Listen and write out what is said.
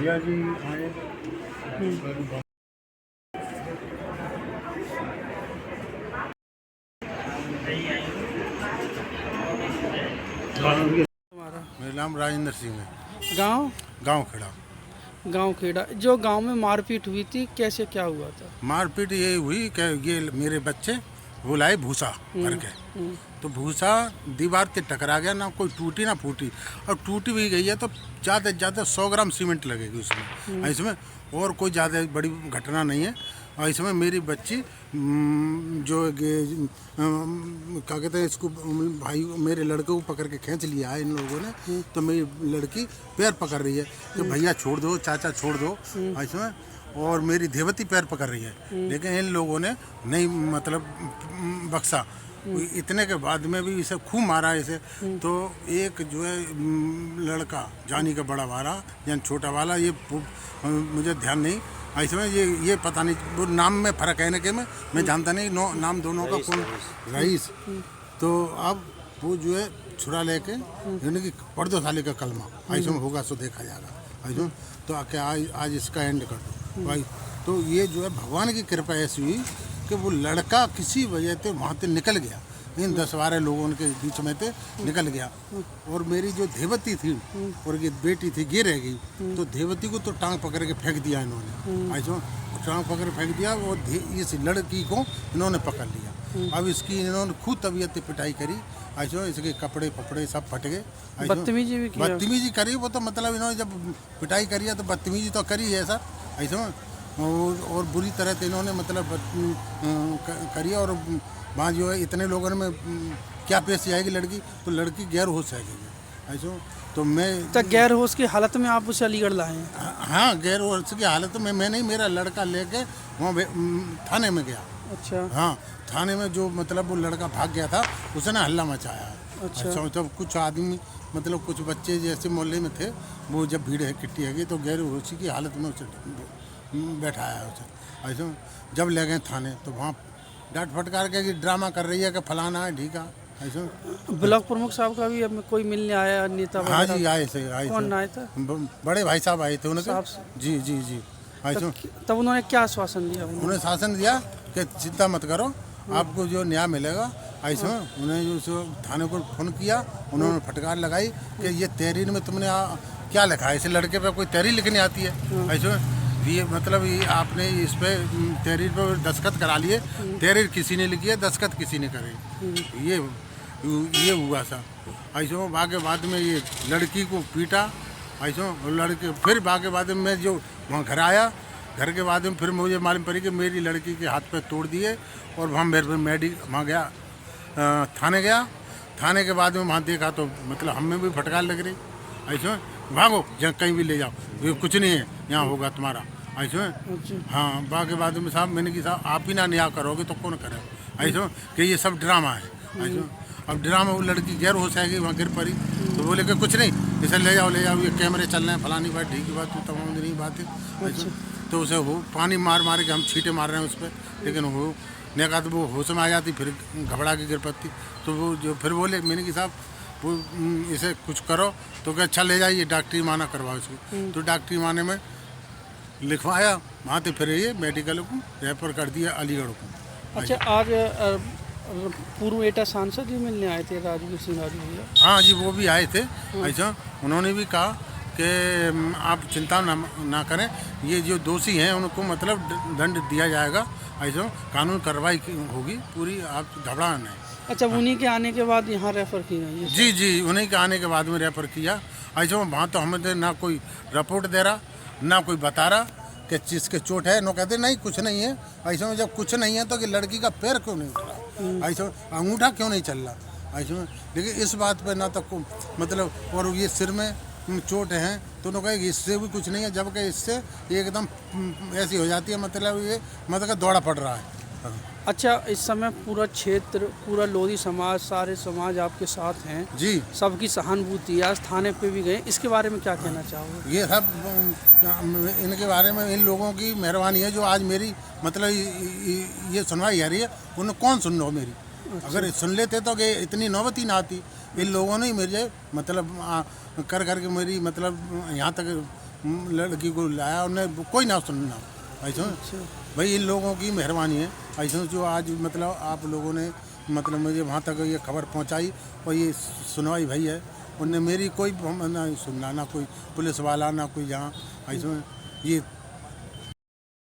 भैया जी आए। हमारा मेरा नाम राजेंद्र सिंह है। गांव गांव खेड़ा। गांव खेड़ा। जो गांव में मारपीट हुई थी, कैसे क्या हुआ था? मारपीट ये हुई कि ये मेरे बच्चे वो लाए भूसा भर के, तो भूसा दीवार से टकरा गया, ना कोई टूटी ना फूटी, और टूटी भी गई है तो ज़्यादा से ज़्यादा 100 ग्राम सीमेंट लगेगी उसमें। इसमें और कोई ज़्यादा बड़ी घटना नहीं है। और इसमें मेरी बच्ची जो क्या कहते हैं इसको, भाई मेरे लड़के को पकड़ के खींच लिया है इन लोगों ने, तो मेरी लड़की पैर पकड़ रही है कि भैया छोड़ दो, चाचा छोड़ दो इसमें, और मेरी देवती पैर पकड़ रही है, लेकिन इन लोगों ने नहीं मतलब बख्शा। इतने के बाद में भी इसे खूब मारा इसे। तो एक जो है लड़का जानी का बड़ा वाला या छोटा वाला, ये मुझे ध्यान नहीं इसमें, ये पता नहीं, वो नाम में फ़र्क है ना कि मैं जानता नहीं नाम दोनों का कौन। रईस। तो अब वो जो है छुरा लेके यानी कि पढ़ दो साले का कलमा, ऐसे में होगा सो देखा जाएगा ऐसे। तो क्या आज इसका एंड कर दो भाई। तो ये जो है भगवान की कृपा ऐसी हुई कि वो लड़का किसी वजह से वहाँ से निकल गया, इन 10-12 लोगों के बीच में से निकल गया। और मेरी जो देवती थी और ये बेटी थी, ये रह गई। तो देवती को तो टांग पकड़ के फेंक दिया इन्होंने, ऐसा टांग पकड़ फेंक दिया। और इस लड़की को इन्होंने पकड़ लिया। अब इसकी इन्होंने खूब तबीयत पिटाई करी, ऐसा इसके कपड़े पपड़े सब फट गए। बदतमीजी भी किया? बदतमीजी करी वो तो, मतलब इन्होंने जब पिटाई करी है तो बदतमीजी तो करी है सर ऐसा। और बुरी तरह से इन्होंने मतलब करी। और वहाँ जो है इतने लोगों में क्या पेश आएगी लड़की, तो लड़की गैर होश है गई ऐसा। तो मैं तो गैर होश की हालत में आप उसे अलीगढ़ लाए हैं? हाँ, गैर होश की हालत में मैं नहीं, मेरा लड़का लेके वहाँ थाने में गया। अच्छा। हाँ, थाने में जो मतलब वो लड़का भाग गया था, उसने हल्ला मचाया। अच्छा। तो कुछ आदमी मतलब कुछ बच्चे जैसे मोहल्ले में थे, वो जब भीड़ है इकट्ठी है तो गैर होशी की हालत में उसे बैठाया उसे ऐसे। जब ले गए थाने तो वहाँ डांट फटकार के ड्रामा कर रही है कि फलाना है ढीका ऐसे। ब्लॉक प्रमुख साहब का भी अब कोई मिलने आया नेता? हाँ जी, आए थे। कौन आए थे? बड़े भाई साहब आए थे उनके। जी जी जी ऐसे। तब उन्होंने क्या आश्वासन दिया? उन्होंने शासन दिया कि चिंता मत करो, आपको जो न्याय मिलेगा ऐसे। उन्हें जो थाने को फ़ोन किया, उन्होंने फटकार लगाई कि ये तहरीर में तुमने क्या लिखा है, इस लड़के पे कोई तहरीर लिखनी आती है ऐसे। ये मतलब ये आपने इस पे तहरीर पे दस्तखत करा लिए, तहरीर किसी ने लिखी है, दस्तखत किसी ने करे। ये हुआ सा ऐसे। बाकी बाद में ये लड़की को पीटा ऐसे। लड़के फिर बाकी बाद में मैं जो वहाँ घर आया, घर के बाद में फिर मुझे मालूम पड़ी कि मेरी लड़की के हाथ पे तोड़ दिए। और वहाँ वहाँ गया, थाने गया। थाने के बाद में वहाँ देखा तो मतलब हमें भी फटकार लग रही ऐसे। भागो जहाँ कहीं भी ले जाओ, ये कुछ नहीं है यहाँ होगा तुम्हारा ऐसे। हाँ, बाकी बाद में साहब मैंने कि साहब आप ही ना न्याय करोगे तो कौन करे ऐसे, कि ये सब ड्रामा है ऐसे। अब ड्रामा, वो लड़की गैर हो जाएगी, वहाँ गिर पड़ी तो बोले कि कुछ नहीं, इसे ले जाओ ये कैमरे चल रहे हैं, फलानी बात ढीक की बात, तो तमाम नहीं बात है ऐसे। तो उसे वो पानी मार मार के हम छींटे मार रहे हैं उस पर, लेकिन वो नहीं कहा तो वो होश में आ जाती, फिर घबरा के गिर पड़ती। तो वो जो फिर बोले मैंने कि साहब वो इसे कुछ करो, तो क्या अच्छा ले जाइए डॉक्टरी माना करवाओ इसको। तो डॉक्टरी माने में लिखवाया, वहाँ से फिर ये मेडिकल को रेफर कर दिया अलीगढ़ को। अच्छा, आज पूर्व एटा सांसद भी मिलने आए थे, राजवीर सिंह भैया? हाँ जी, वो भी आए थे ऐसा। उन्होंने भी कहा कि आप चिंता ना करें, ये जो दोषी हैं उनको मतलब दंड दिया जाएगा ऐसा, कानून कार्रवाई होगी पूरी, आप घबराना नहीं। अच्छा, उन्हीं के आने के बाद यहाँ रेफर किया? जी जी, उन्हीं के आने के बाद में रेफर किया ऐसे। वहाँ तो हमें ना कोई रिपोर्ट दे रहा, ना कोई बता रहा कि जिसके चोट है, नो कहते नहीं कुछ नहीं है ऐसे में। जब कुछ नहीं है तो कि लड़की का पैर क्यों नहीं उठ रहा ऐसे, अंगूठा क्यों नहीं चल रहा ऐसे में। लेकिन इस बात पे ना तो मतलब, और ये सिर में चोट है तो उन्होंने कहा इससे भी कुछ नहीं है, जबकि इससे एकदम ऐसी हो जाती है, मतलब ये मतलब दौड़ा पड़ रहा है। अच्छा, इस समय पूरा क्षेत्र, पूरा लोधी समाज, सारे समाज आपके साथ हैं जी, सबकी सहानुभूति, आज थाने पे भी गए, इसके बारे में क्या कहना चाहोगे? ये सब इनके बारे में इन लोगों की मेहरबानी है जो आज मेरी मतलब ये सुनवाई आ रही है। उन्हें कौन सुन लो मेरी अगर सुन लेते तो कि इतनी नौबत ही ना आती। इन लोगों ने ही मुझे मतलब कर करके मेरी मतलब यहाँ तक लड़की को लाया, उन्हें कोई ना सुनना ऐसा। भाई इन लोगों की मेहरबानी है ऐसा, जो आज मतलब आप लोगों ने मतलब मुझे वहाँ तक ये खबर पहुँचाई और ये सुनवाई भाई है, उनने मेरी कोई ना सुनना, ना कोई पुलिस वाला, ना कोई यहाँ ऐसा। ये